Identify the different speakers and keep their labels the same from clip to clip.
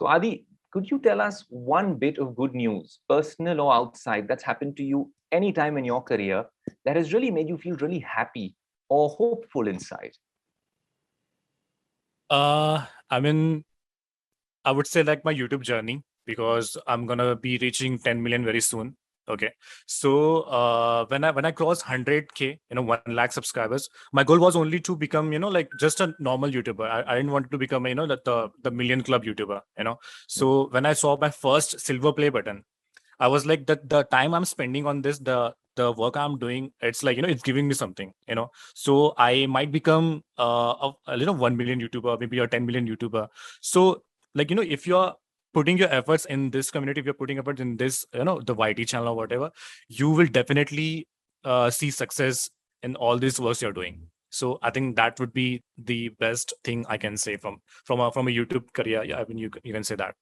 Speaker 1: So, Adi, could you tell us one bit of good news, personal or outside, that's happened to you anytime in your career that has really made you feel really happy or hopeful inside?
Speaker 2: I mean, I would say like my YouTube journey, because I'm gonna be reaching 10 million very soon. Okay. So when I crossed 100K, 1 lakh subscribers, my goal was only to become, like just a normal YouTuber. I didn't want to become, the million club YouTuber. So when I saw my first silver play button, I was like, the time I'm spending on this, the work I'm doing, it's like, it's giving me something. So I might become a 1 million YouTuber, maybe a 10 million YouTuber. So, like, if you're putting your efforts in this community, if you're putting efforts in this, the YT channel or whatever, you will definitely see success in all these works you're doing. So I think that would be the best thing I can say from a YouTube career. Yeah, I mean, you can say that.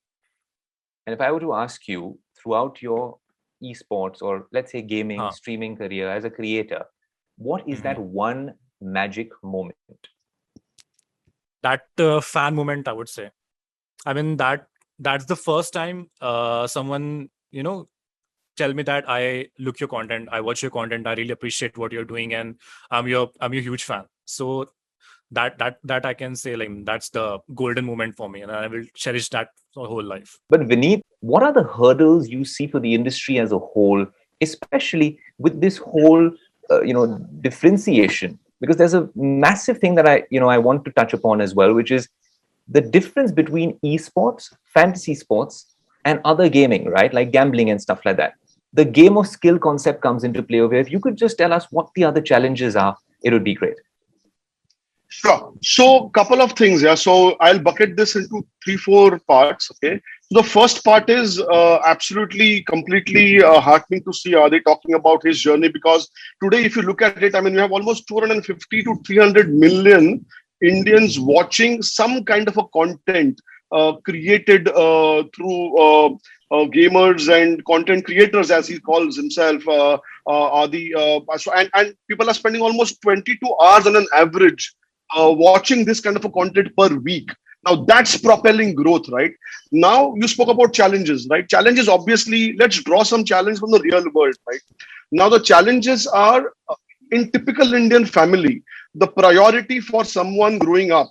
Speaker 1: And if I were to ask you throughout your esports or let's say gaming,
Speaker 2: Huh.
Speaker 1: streaming career as a creator, what is that
Speaker 2: Mhm.
Speaker 1: one magic moment?
Speaker 2: That fan moment, I would say. I mean, that's the first time someone, tell me that I look your content, I watch your content, I really appreciate what you're doing, and I'm your huge fan. So that I can say, like, that's the golden moment for me, and I will cherish that for whole life.
Speaker 1: But Vineet, what are the hurdles you see for the industry as a whole, especially with this whole, differentiation? Because there's a massive thing that I want to touch upon as well, which is the difference between esports, fantasy sports, and other gaming, right? Like gambling and stuff like that. The game of skill concept comes into play over here. If you could just tell us what the other challenges are, it would be great.
Speaker 3: Sure. So, couple of things. Yeah. So, I'll bucket this into three, four parts. Okay. So the first part is absolutely, completely heartening to see Adi talking about his journey, because today, if you look at it, I mean, we have almost 250 to 300 million Indians watching some kind of a content created through gamers and content creators, as he calls himself. Adi. And people are spending almost 22 hours on an average watching this kind of a content per week. Now that's propelling growth, right? Now you spoke about challenges, right? Challenges, obviously, let's draw some challenge from the real world, right? Now the challenges are in typical Indian family, the priority for someone growing up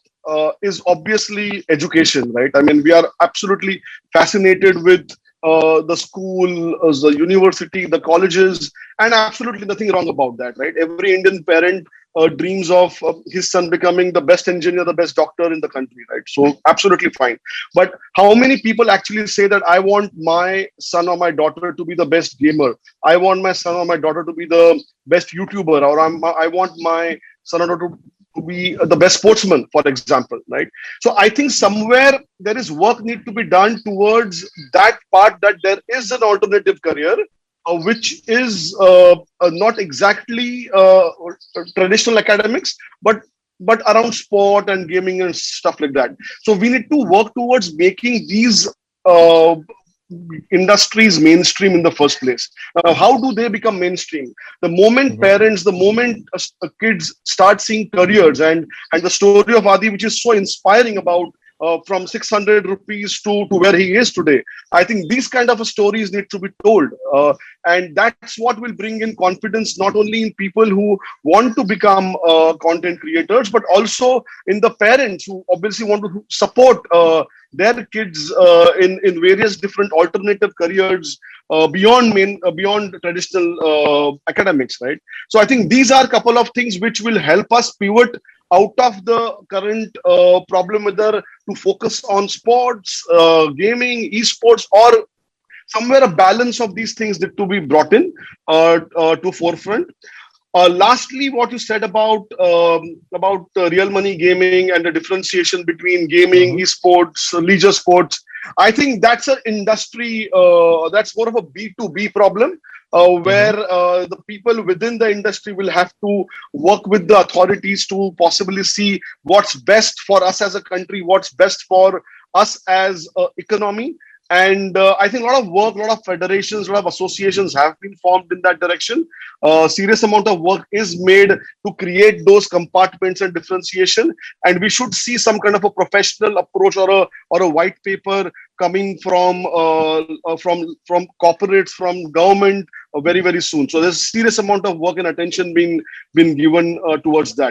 Speaker 3: is obviously education, right? I mean, we are absolutely fascinated with the school, the university, the colleges, and absolutely nothing wrong about that, right? Every Indian parent dreams of his son becoming the best engineer, the best doctor in the country, right? So absolutely fine. But how many people actually say that I want my son or my daughter to be the best gamer? I want my son or my daughter to be the best YouTuber, or I want my son or daughter to be the best sportsman, for example, right? So I think somewhere there is work need to be done towards that part, that there is an alternative career which is not exactly traditional academics, but around sport and gaming and stuff like that. So we need to work towards making these uh, industries mainstream in the first place. How do they become mainstream? The moment
Speaker 1: Mhm.
Speaker 3: parents, the moment kids start seeing careers, and the story of Adi, which is so inspiring, about from 600 rupees to where he is today. I think these kind of stories need to be told. And that's what will bring in confidence, not only in people who want to become content creators, but also in the parents who obviously want to support their kids in various different alternative careers beyond traditional academics, right? So I think these are a couple of things which will help us pivot out of the current problem, whether to focus on sports, gaming, esports, or somewhere a balance of these things that to be brought in to forefront. Lastly, what you said about real money gaming and the differentiation between gaming,
Speaker 1: Mhm.
Speaker 3: esports, leisure sports, I think that's an industry that's more of a B2B problem, where
Speaker 1: Mhm.
Speaker 3: the people within the industry will have to work with the authorities to possibly see what's best for us as a country, what's best for us as economy. And I think a lot of work, a lot of federations, a lot of associations have been formed in that direction. Serious amount of work is made to create those compartments and differentiation. And we should see some kind of a professional approach, or a white paper coming from corporates, from government very, very soon. So there's a serious amount of work and attention being given towards that.